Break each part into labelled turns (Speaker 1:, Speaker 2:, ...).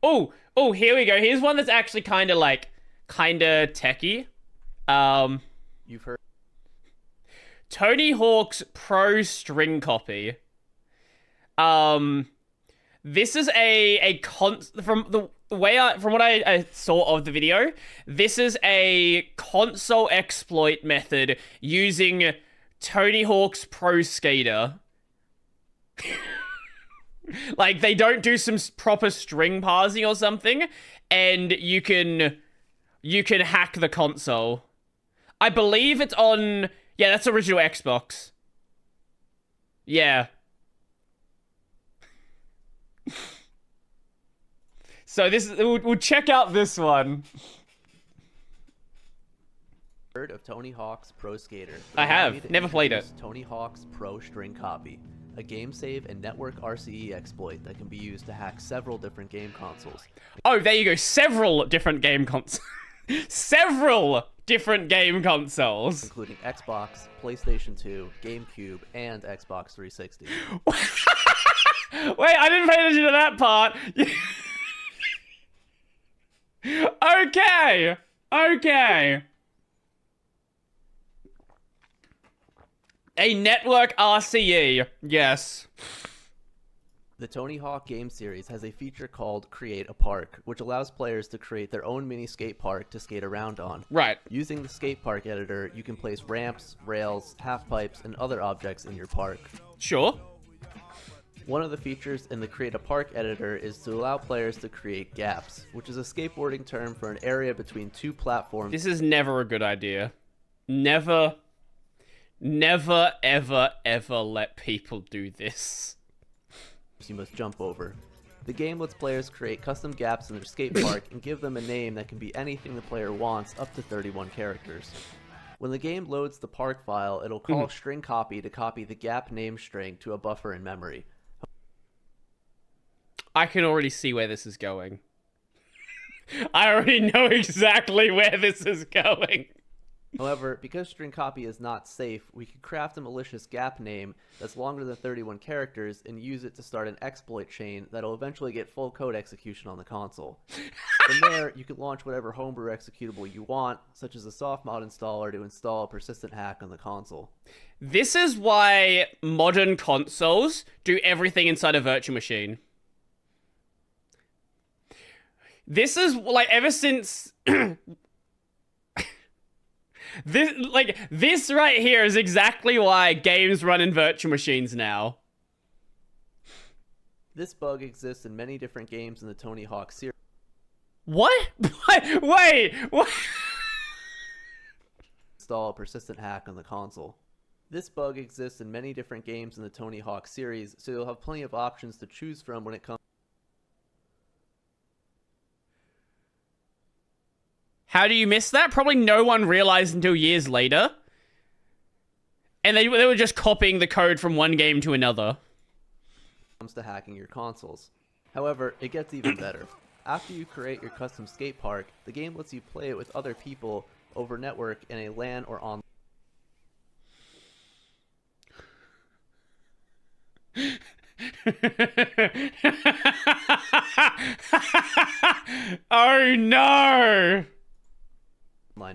Speaker 1: Oh, here we go. Here's one that's actually kind of techie.
Speaker 2: You've heard
Speaker 1: Tony Hawk's Pro String Copy. This is from what I saw of the video, this is a console exploit method using Tony Hawk's Pro Skater. Like, they don't do some proper string parsing or something, and you can hack the console. I believe it's on... Yeah, that's original Xbox. Yeah. So we'll check out this one.
Speaker 2: heard of Tony Hawk's Pro Skater?
Speaker 1: I have. Never played it.
Speaker 2: Tony Hawk's Pro String Copy, a game save and network RCE exploit that can be used to hack several different game consoles.
Speaker 1: Oh, there you go. Several different game consoles. Several different game consoles.
Speaker 2: Including Xbox, PlayStation 2, GameCube, and Xbox 360.
Speaker 1: Wait, I didn't pay attention to that part. Okay. Okay. A network RCE. Yes.
Speaker 2: The Tony Hawk game series has a feature called Create a Park, which allows players to create their own mini skate park to skate around on.
Speaker 1: Right.
Speaker 2: Using the skate park editor, you can place ramps, rails, half pipes, and other objects in your park.
Speaker 1: Sure.
Speaker 2: One of the features in the Create a Park editor is to allow players to create gaps, which is a skateboarding term for an area between two platforms.
Speaker 1: This is never a good idea. Never, ever, ever let people do this.
Speaker 2: You must jump over. The game lets players create custom gaps in their skate park and give them a name that can be anything the player wants, up to 31 characters. When the game loads the park file, it'll call string copy to copy the gap name string to a buffer in memory.
Speaker 1: I can already see where this is going. I already know exactly where this is going.
Speaker 2: However, because string copy is not safe, we can craft a malicious gap name that's longer than 31 characters and use it to start an exploit chain that'll eventually get full code execution on the console. From there, you can launch whatever homebrew executable you want, such as a soft mod installer to install a persistent hack on the console.
Speaker 1: This is why modern consoles do everything inside a virtual machine. This is, like, ever since... This right here is exactly why games run in virtual machines now.
Speaker 2: This bug exists in many different games in the Tony Hawk series.
Speaker 1: What? Wait, what?
Speaker 2: Install a persistent hack on the console. This bug exists in many different games in the Tony Hawk series, so you'll have plenty of options to choose from when it comes.
Speaker 1: How do you miss that? Probably no one realized until years later. And they were just copying the code from one game to another.
Speaker 2: Comes to hacking your consoles. However, it gets even better. After you create your custom skate park, the game lets you play it with other people over network in a LAN or online.
Speaker 1: Oh no!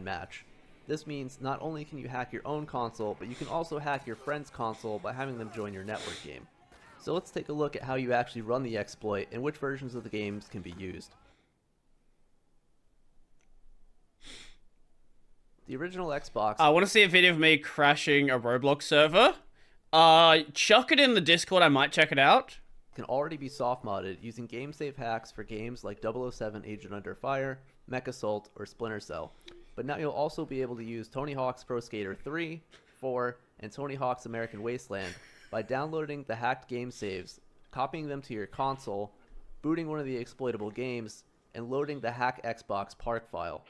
Speaker 2: Match. This means not only can you hack your own console, but you can also hack your friend's console by having them join your network game. So let's take a look at how you actually run the exploit and which versions of the games can be used. The original Xbox...
Speaker 1: I want to see a video of me crashing a Roblox server. Chuck it in the Discord, I might check it out.
Speaker 2: Can already be soft modded using game save hacks for games like 007 Agent Under Fire, Mech Assault, or Splinter Cell. But now you'll also be able to use Tony Hawk's Pro Skater 3, 4, and Tony Hawk's American Wasteland by downloading the hacked game saves, copying them to your console, booting one of the exploitable games, and loading the hack Xbox park file.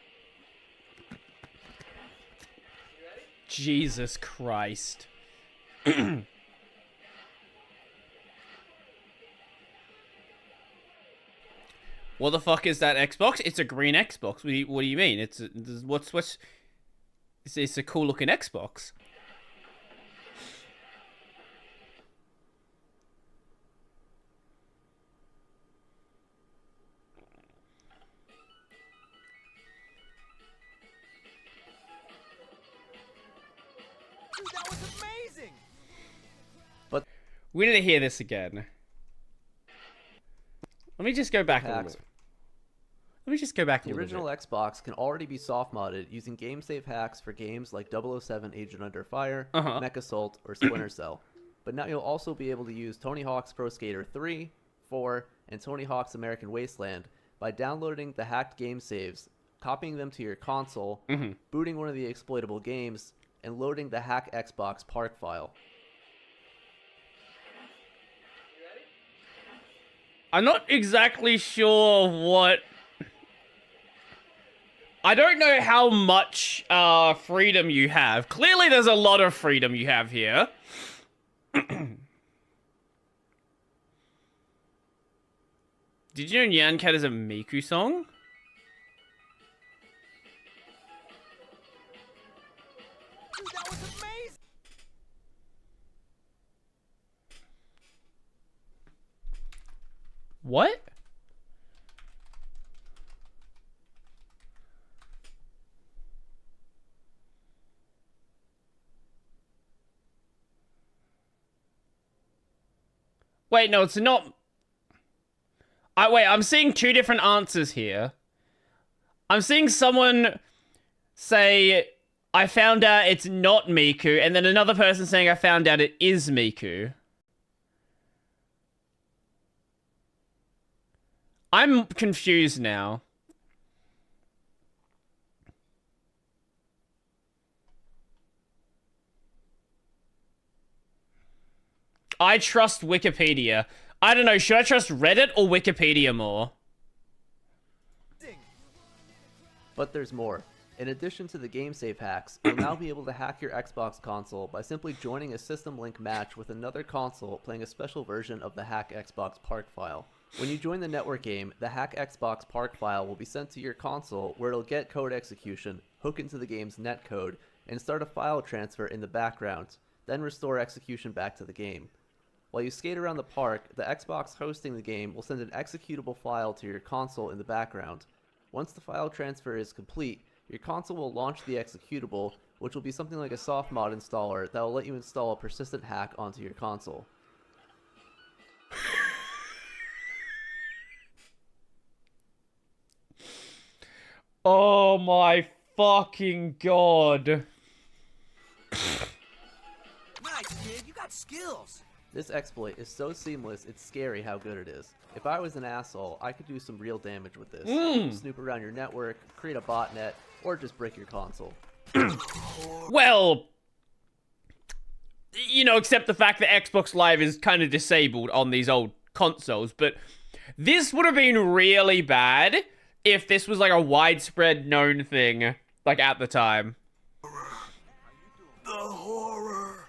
Speaker 1: Jesus Christ. What the fuck is that Xbox? It's a green Xbox. What do you mean? It's a cool looking Xbox. We need to hear this again. Let me just go back a little bit. Let me just go back a
Speaker 2: The
Speaker 1: little
Speaker 2: original Xbox can already be soft-modded using game-save hacks for games like 007 Agent Under Fire, Mech Assault, or Splinter Cell. But now you'll also be able to use Tony Hawk's Pro Skater 3, 4, and Tony Hawk's American Wasteland by downloading the hacked game saves, copying them to your console, booting one of the exploitable games, and loading the hack Xbox park file.
Speaker 1: I'm not exactly sure what... I don't know how much freedom you have. Clearly there's a lot of freedom you have here. Did you know Nyan Cat is a Miku song?
Speaker 3: Dude, that was amazing!
Speaker 1: What? Wait, no, it's not... Wait, I'm seeing two different answers here. I'm seeing someone say, I found out it's not Miku, and then another person saying I found out it is Miku. I'm confused now. I trust Wikipedia. I don't know, should I trust Reddit or Wikipedia more?
Speaker 2: But there's more. In addition to the game save hacks, you'll now be able to hack your Xbox console by simply joining a system link match with another console playing a special version of the hack Xbox park file. When you join the network game, the hack Xbox park file will be sent to your console where it'll get code execution, hook into the game's netcode, and start a file transfer in the background, then restore execution back to the game. While you skate around the park, the Xbox hosting the game will send an executable file to your console in the background. Once the file transfer is complete, your console will launch the executable, which will be something like a soft mod installer that will let you install a persistent hack onto your console.
Speaker 1: Oh my fucking god.
Speaker 3: Nice, kid. You got skills.
Speaker 2: This exploit is so seamless, it's scary how good it is. If I was an asshole, I could do some real damage with this. Snoop around your network, create a botnet, or just break your console.
Speaker 1: Well, you know, except the fact that Xbox Live is kind of disabled on these old consoles, but this would have been really bad if this was like a widespread known thing, like at the time.
Speaker 3: The horror.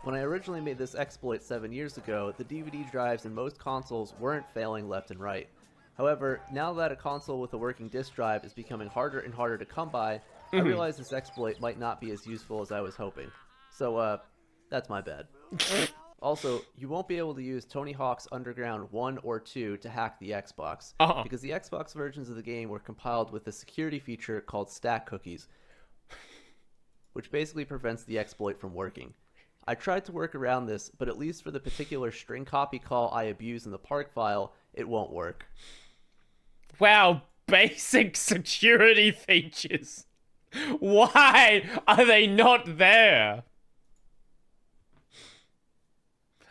Speaker 2: When I originally made this exploit 7 years ago, the DVD drives in most consoles weren't failing left and right. However, now that a console with a working disk drive is becoming harder and harder to come by, I realized this exploit might not be as useful as I was hoping. So, that's my bad. Also, you won't be able to use Tony Hawk's Underground 1 or 2 to hack the Xbox, because the Xbox versions of the game were compiled with a security feature called stack cookies, which basically prevents the exploit from working. I tried to work around this, but at least for the particular string copy call I abuse in the park file, it won't work.
Speaker 1: Wow, basic security features. Why are they not there?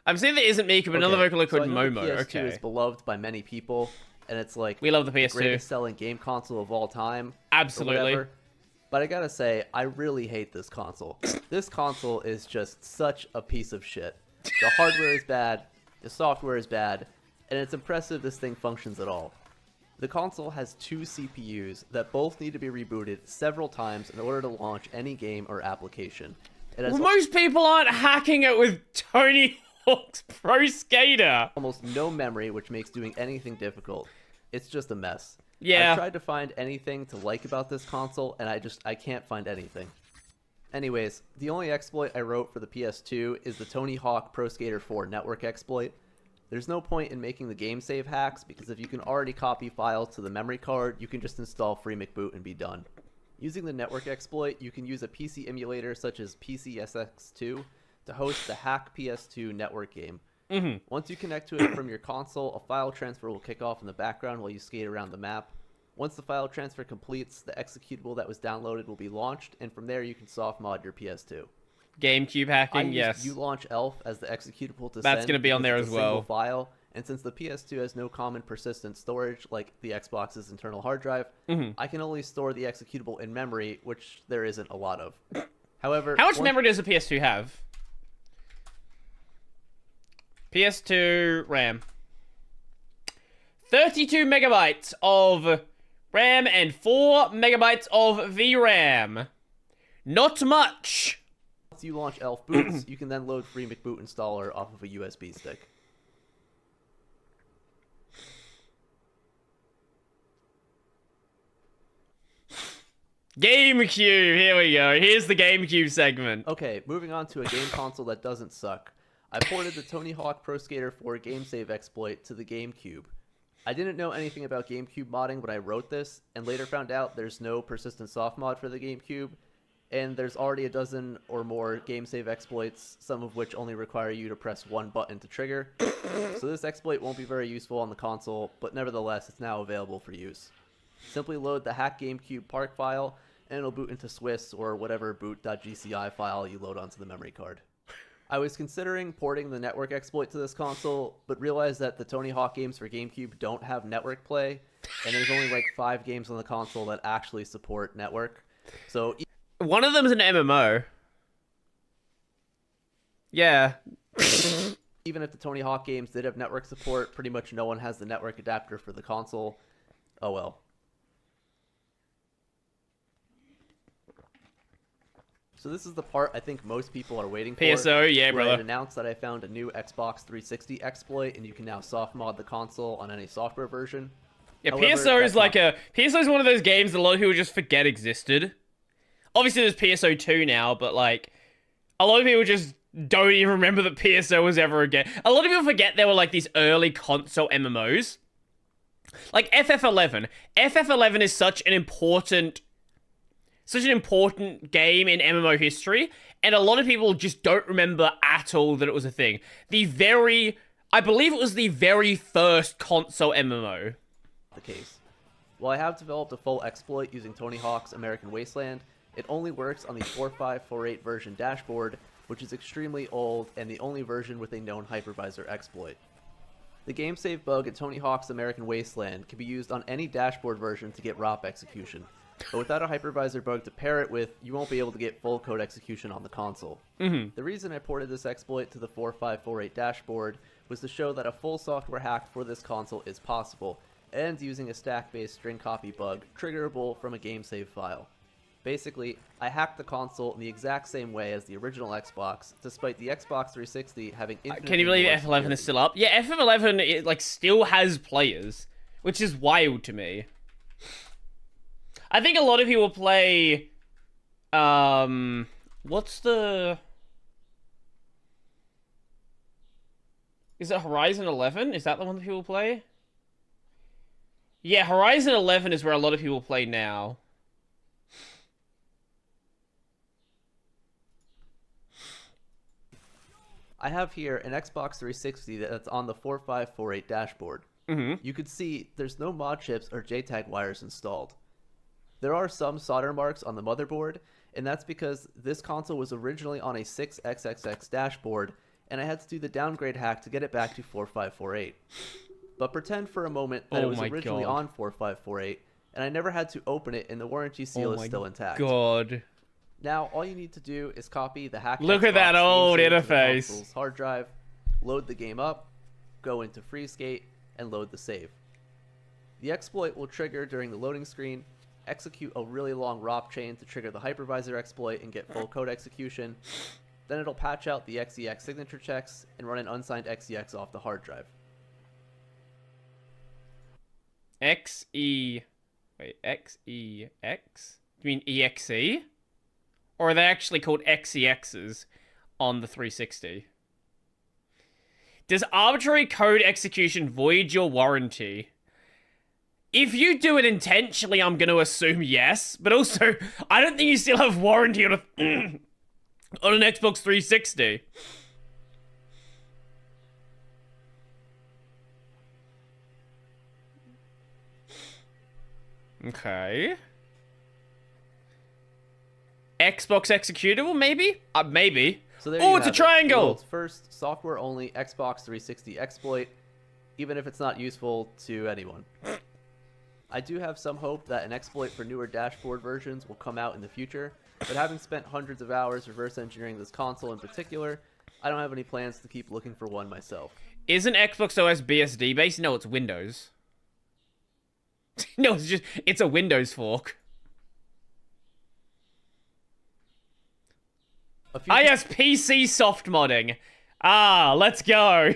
Speaker 1: I'm saying there isn't Miku, but another Vocaloid called Momo.
Speaker 2: The PS2 is beloved by many people, and it's like
Speaker 1: we love the PS2,
Speaker 2: greatest selling game console of all time.
Speaker 1: Absolutely.
Speaker 2: But I gotta say, I really hate this console. This console is just such a piece of shit. The hardware is bad, the software is bad, and it's impressive this thing functions at all. The console has 2 CPUs that both need to be rebooted several times in order to launch any game or application.
Speaker 1: Well, most people aren't hacking it with Tony Hawk's Pro Skater.
Speaker 2: Almost no memory, which makes doing anything difficult. It's just a mess.
Speaker 1: Yeah.
Speaker 2: I tried to find anything to like about this console, and I can't find anything. Anyways, the only exploit I wrote for the PS2 is the Tony Hawk Pro Skater 4 network exploit. There's no point in making the game save hacks, because if you can already copy files to the memory card, you can just install FreeMcBoot and be done. Using the network exploit, you can use a PC emulator such as PCSX2 to host the Hack PS2 network game. Once you connect to it from your console, a file transfer will kick off in the background while you skate around the map. Once the file transfer completes, the executable that was downloaded will be launched, and from there you can soft mod your PS2.
Speaker 1: GameCube
Speaker 2: I
Speaker 1: hacking,
Speaker 2: used
Speaker 1: yes.
Speaker 2: ULaunch ELF as the executable to
Speaker 1: That's
Speaker 2: send
Speaker 1: gonna be on
Speaker 2: because
Speaker 1: there
Speaker 2: it's
Speaker 1: as
Speaker 2: a single
Speaker 1: well.
Speaker 2: file, and since the PS2 has no common persistent storage like the Xbox's internal hard drive, I can only store the executable in memory, which there isn't a lot of. However,
Speaker 1: How much memory does a PS2 have? PS2 RAM. 32 megabytes of RAM and 4 megabytes of VRAM. Not much.
Speaker 2: Once you launch ELF boots, you can then load free McBoot installer off of a USB stick.
Speaker 1: GameCube, here we go. Here's the GameCube segment.
Speaker 2: Okay, moving on to a game console that doesn't suck. I ported the Tony Hawk Pro Skater 4 game save exploit to the GameCube. I didn't know anything about GameCube modding when I wrote this, and later found out there's no persistent soft mod for the GameCube, and there's already a dozen or more game save exploits, some of which only require you to press one button to trigger. So this exploit won't be very useful on the console, but nevertheless, it's now available for use. Simply load the hack GameCube park file, and it'll boot into Swiss or whatever boot.gci file you load onto the memory card. I was considering porting the network exploit to this console, but realized that the Tony Hawk games for GameCube don't have network play, and there's only like 5 games on the console that actually support network. So
Speaker 1: one of them is an MMO. Yeah.
Speaker 2: even if the Tony Hawk games did have network support, pretty much no one has the network adapter for the console. Oh well. So this is the part I think most people are waiting for.
Speaker 1: PSO, yeah,
Speaker 2: where
Speaker 1: brother.
Speaker 2: I announced that I found a new Xbox 360 exploit, and you can now soft mod the console on any software version.
Speaker 1: Yeah,
Speaker 2: However,
Speaker 1: PSO is
Speaker 2: that's
Speaker 1: like
Speaker 2: not-
Speaker 1: PSO is one of those games that a lot of people just forget existed. Obviously, there's PSO 2 now, but like a lot of people just don't even remember that PSO was ever a game. A lot of people forget there were like these early console MMOs, like FF11. FF11 is such an important game in MMO history, and a lot of people just don't remember at all that it was a thing. I believe it was the very first console MMO.
Speaker 2: The case. While I have developed a full exploit using Tony Hawk's American Wasteland, it only works on the 4548 version dashboard, which is extremely old and the only version with a known hypervisor exploit. The game save bug in Tony Hawk's American Wasteland can be used on any dashboard version to get ROP execution, but without a hypervisor bug to pair it with, you won't be able to get full code execution on the console. The reason I ported this exploit to the 4548 dashboard was to show that a full software hack for this console is possible, and using a stack-based string copy bug triggerable from a game save file. Basically, I hacked the console in the exact same way as the original Xbox, despite the Xbox 360 having infinitely
Speaker 1: Can you believe
Speaker 2: more
Speaker 1: FF11
Speaker 2: security.
Speaker 1: is still up? Yeah, FF11 it like still has players, which is wild to me. I think a lot of people play what's the Is it Horizon 11? Is that the one that people play? Yeah, Horizon 11 is where a lot of people play now.
Speaker 2: I have here an Xbox 360 that's on the 4548 dashboard. You could see there's no mod chips or JTAG wires installed. There are some solder marks on the motherboard, and that's because this console was originally on a 6XXX dashboard, and I had to do the downgrade hack to get it back to 4548. But pretend for a moment that
Speaker 1: Oh
Speaker 2: it was
Speaker 1: my
Speaker 2: originally
Speaker 1: God.
Speaker 2: on 4548, and I never had to open it, and the warranty seal
Speaker 1: Oh
Speaker 2: is
Speaker 1: my
Speaker 2: still intact.
Speaker 1: God.
Speaker 2: Now, all you need to do is copy the hacked
Speaker 1: Look at that
Speaker 2: Xbox
Speaker 1: old
Speaker 2: game save to the
Speaker 1: interface.
Speaker 2: console's hard drive, load the game up, go into FreeSkate, and load the save. The exploit will trigger during the loading screen, execute a really long ROP chain to trigger the hypervisor exploit and get full code execution. Then it'll patch out the XEX signature checks and run an unsigned XEX off the hard drive.
Speaker 1: XEX? You mean EXE? Or are they actually called XEXs on the 360? Does arbitrary code execution void your warranty? If you do it intentionally, I'm going to assume yes, but also, I don't think you still have warranty on on an Xbox 360. Okay. Xbox executable, maybe? Maybe.
Speaker 2: So there
Speaker 1: Oh,
Speaker 2: you
Speaker 1: it's a
Speaker 2: have it, the
Speaker 1: triangle!
Speaker 2: world's first software-only Xbox 360 exploit, even if it's not useful to anyone. I do have some hope that an exploit for newer dashboard versions will come out in the future, but having spent hundreds of hours reverse engineering this console in particular, I don't have any plans to keep looking for one myself.
Speaker 1: Isn't Xbox OS BSD based? No, it's Windows. No, it's a Windows fork. Yes, PC soft modding. Let's go.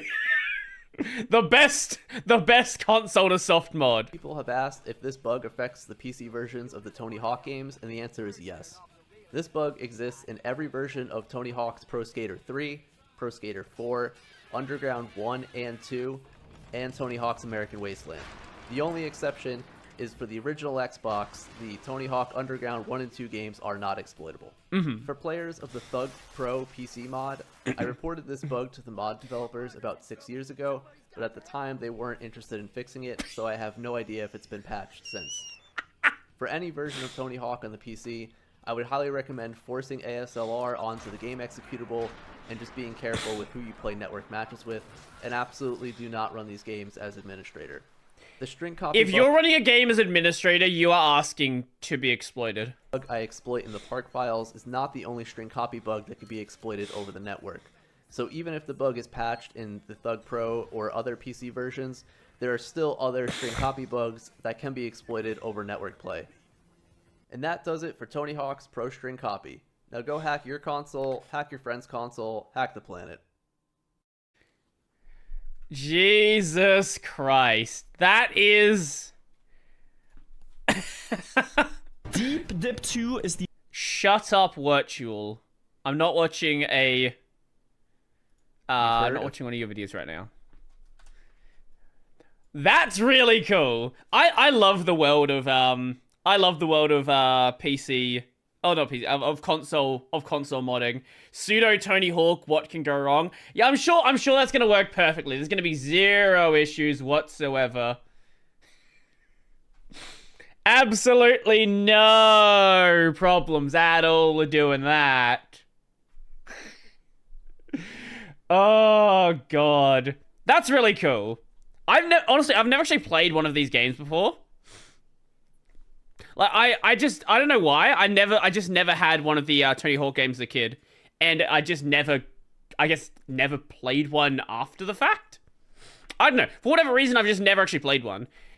Speaker 1: the best console to soft mod.
Speaker 2: People have asked if this bug affects the PC versions of the Tony Hawk games, and the answer is yes. This bug exists in every version of Tony Hawk's Pro Skater 3, Pro Skater 4, Underground 1 and 2, and Tony Hawk's American Wasteland. The only exception is for the original Xbox, the Tony Hawk Underground 1 and 2 games are not exploitable. For players of the Thug Pro PC mod, I reported this bug to the mod developers about 6 years ago, but at the time they weren't interested in fixing it, so I have no idea if it's been patched since. For any version of Tony Hawk on the PC, I would highly recommend forcing ASLR onto the game executable and just being careful with who you play network matches with, and absolutely do not run these games as administrator. The string copy
Speaker 1: If you're running a game as administrator, you are asking to be exploited.
Speaker 2: bug I exploit in the park files is not the only string copy bug that could be exploited over the network. So even if the bug is patched in the Thug Pro or other PC versions, there are still other string copy bugs that can be exploited over network play. And that does it for Tony Hawk's Pro String Copy. Now go hack your console, hack your friend's console, hack the planet.
Speaker 1: Jesus Christ. That is...
Speaker 4: Deep Dip 2 is the...
Speaker 1: Shut up, Virtual. I'm not watching a... I'm not watching one of your videos right now. That's really cool. I love the world of PC. Oh, not PC. Of console modding. Pseudo Tony Hawk. What can go wrong? Yeah, I'm sure that's gonna work perfectly. There's gonna be zero issues whatsoever. Absolutely no problems at all with doing that. Oh god, that's really cool. Honestly, I've never actually played one of these games before. Like, I don't know why. I just never had one of the Tony Hawk games as a kid. And I just never played one after the fact. I don't know. For whatever reason, I've just never actually played one.